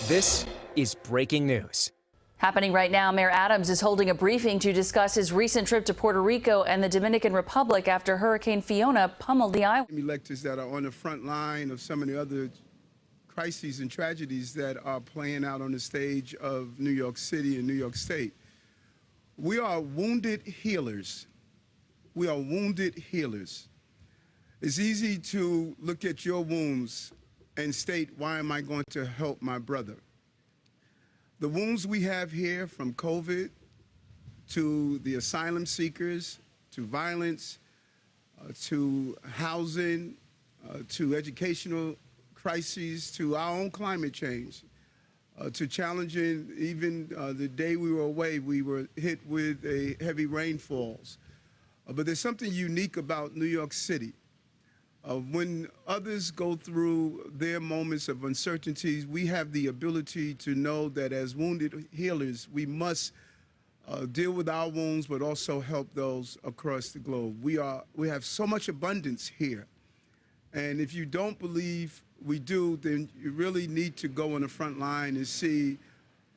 This is breaking news. Happening right now, Mayor Adams is holding a briefing to discuss his recent trip to Puerto Rico and the Dominican Republic after Hurricane Fiona pummeled the island. Electors that are on the front line of some of the other crises and tragedies that are playing out on the stage of New York City and New York State. We are wounded healers. We are wounded healers. It's easy to look at your wounds and state, why am I going to help my brother? The wounds we have here, from COVID to the asylum seekers, to violence, to housing, to educational crises, to our own climate change, to challenging even the day we were away, we were hit with heavy rainfalls. But there's something unique about New York City. When others go through their moments of uncertainties, we have the ability to know that as wounded healers, we must deal with our wounds, but also help those across the globe. We have so much abundance here. And if you don't believe we do, then you really need to go on the front line and see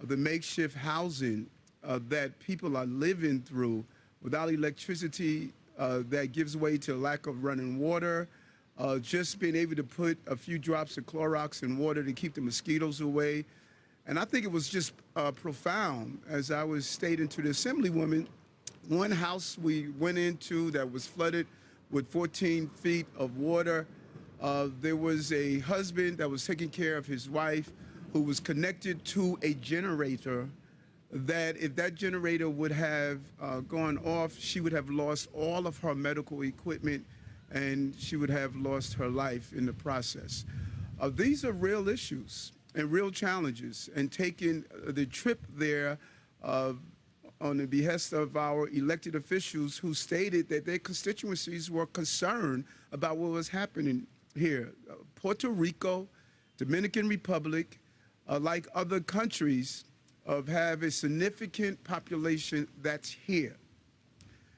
the makeshift housing that people are living through without electricity that gives way to lack of running water. Just being able to put a few drops of Clorox in water to keep the mosquitoes away. And I think it was just profound. As I was stating to the Assemblywoman, one house we went into that was flooded with 14 feet of water. There was a husband that was taking care of his wife who was connected to a generator that if that generator would have gone off, she would have lost all of her medical equipment and she would have lost her life in the process. These are real issues and real challenges, and taking the trip there on the behest of our elected officials who stated that their constituencies were concerned about what was happening here. Puerto Rico, Dominican Republic, like other countries, have a significant population that's here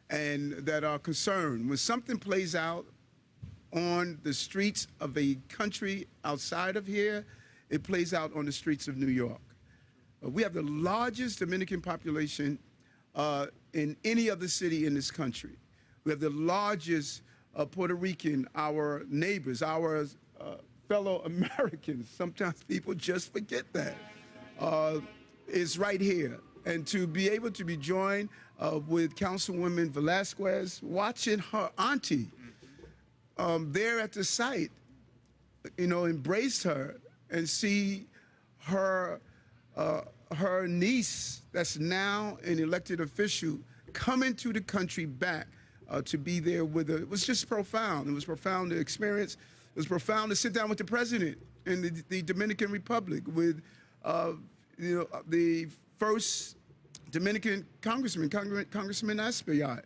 and that are concerned. When something plays out on the streets of a country outside of here, it plays out on the streets of New York. We have the largest Dominican population in any other city in this country. We have the largest Puerto Rican, our neighbors, our fellow Americans. Sometimes people just forget that. Is right here. And to be able to be joined with Councilwoman Velasquez, watching her auntie there at the site, embrace her and see her her niece that's now an elected official coming to the country back to be there with her. It was just profound. It was profound to experience. It was profound to sit down with the president in the Dominican Republic, with the first Dominican Congressman Espaillat,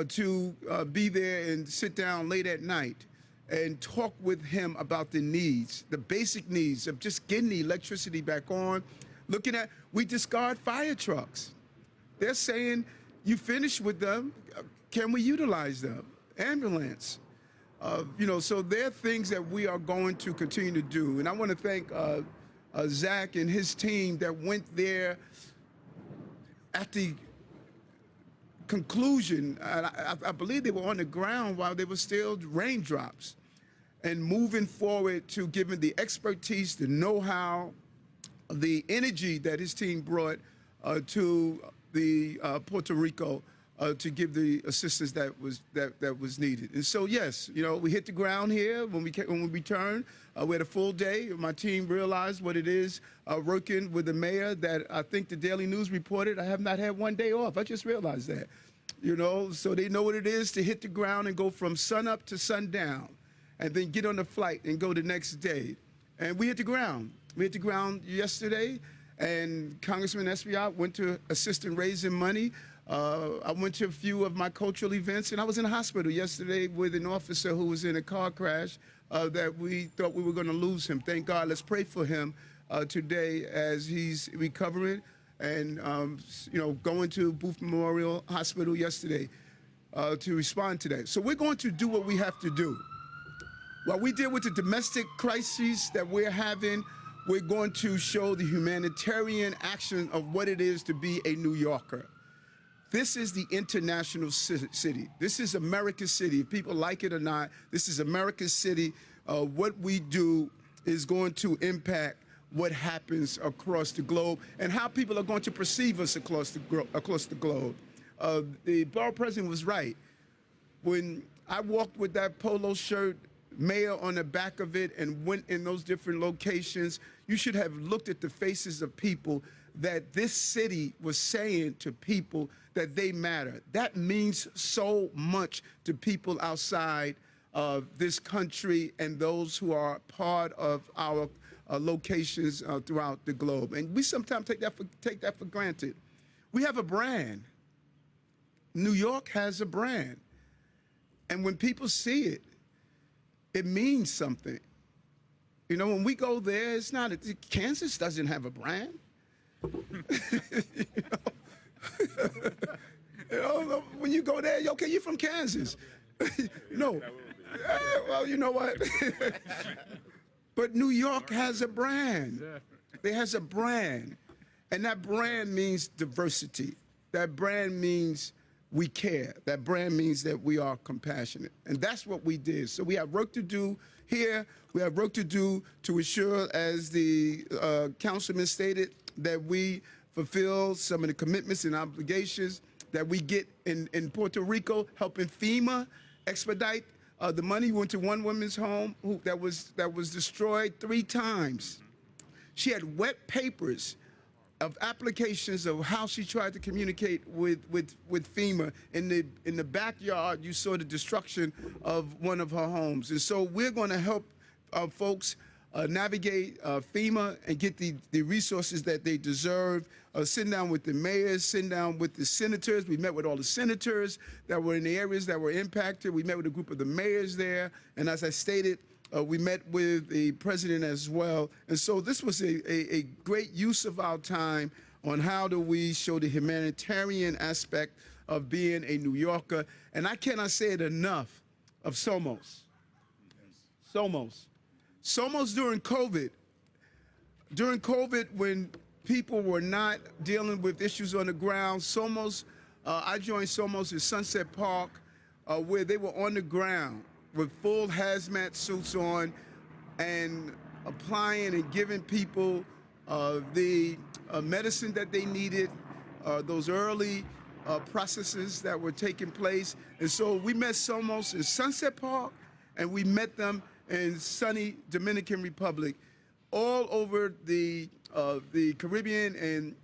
to be there and sit down late at night and talk with him about the needs, the basic needs of just getting the electricity back on. Looking at, we discard fire trucks. They're saying, you finished with them, can we utilize them? Ambulance. So there are things that we are going to continue to do. And I want to thank Zach and his team that went there at the conclusion. I believe they were on the ground while there were still raindrops, and moving forward to giving the expertise, the know-how, the energy that his team brought to the Puerto Rico to give the assistance that was needed. And so, yes, we hit the ground here when we returned. We had a full day. My team realized what it is working with the mayor that I think the Daily News reported. I have not had one day off. I just realized that, so they know what it is to hit the ground and go from sunup to sundown and then get on the flight and go the next day. And we hit the ground. We hit the ground yesterday, and Congressman Espaillat went to assist in raising money. I went to a few of my cultural events, and I was in the hospital yesterday with an officer who was in a car crash that we thought we were going to lose him. Thank God. Let's pray for him today as he's recovering and, going to Booth Memorial Hospital yesterday to respond to that. So we're going to do what we have to do. What we deal with the domestic crises that we're having We're going to show the humanitarian action of what it is to be a New Yorker. This is the international city. This is America's city. If people like it or not, this is America's city. What we do is going to impact what happens across the globe and how people are going to perceive us across the globe. The borough president was right. When I walked with that polo shirt, mayor on the back of it, and went in those different locations, you should have looked at the faces of people that this city was saying to people that they matter. That means so much to people outside of this country and those who are part of our locations throughout the globe. And we sometimes take that for granted. We have a brand. New York has a brand. And when people see it, it means something. You know, when we go there, it's not, Kansas doesn't have a brand. You know, when you go there, okay, you're from Kansas. No. Well, you know what? But New York has a brand. It has a brand. And that brand means diversity. That brand means we care. That brand means that we are compassionate. And that's what we did. So we have work to do here. We have work to do to ensure, as the councilman stated, that we fulfill some of the commitments and obligations that we get in Puerto Rico, helping FEMA expedite the money. Went to one woman's home that was destroyed 3 times. She had wet papers of applications of how she tried to communicate with FEMA. In the backyard, you saw the destruction of one of her homes. And so we're going to help folks navigate FEMA and get the resources that they deserve. Sit down with the mayors, sit down with the senators. We met with all the senators that were in the areas that were impacted. We met with a group of the mayors there. And as I stated, we met with the president as well. And so this was a great use of our time on how do we show the humanitarian aspect of being a New Yorker. And I cannot say it enough of Somos. Somos during COVID. During COVID, when people were not dealing with issues on the ground, Somos, I joined Somos in Sunset Park, where they were on the ground with full hazmat suits on and applying and giving people the medicine that they needed, those early processes that were taking place. And so we met Somos in Sunset Park, and we met them in sunny Dominican Republic. All over the Caribbean and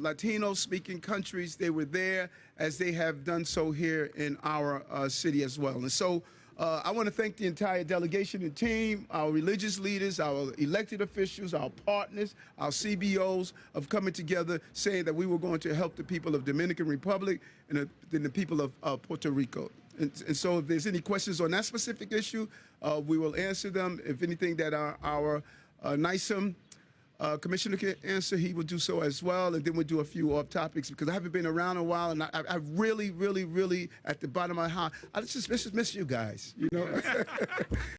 Latino-speaking countries, they were there, as they have done so here in our city as well. And so I want to thank the entire delegation and team, our religious leaders, our elected officials, our partners, our CBOs of coming together, saying that we were going to help the people of Dominican Republic and the people of Puerto Rico. And so if there's any questions on that specific issue, we will answer them. If anything that our NISM commissioner can answer, he will do so as well. And then we'll do a few off topics, because I haven't been around a while, and I really, really, really, at the bottom of my heart, I just miss you guys, you know.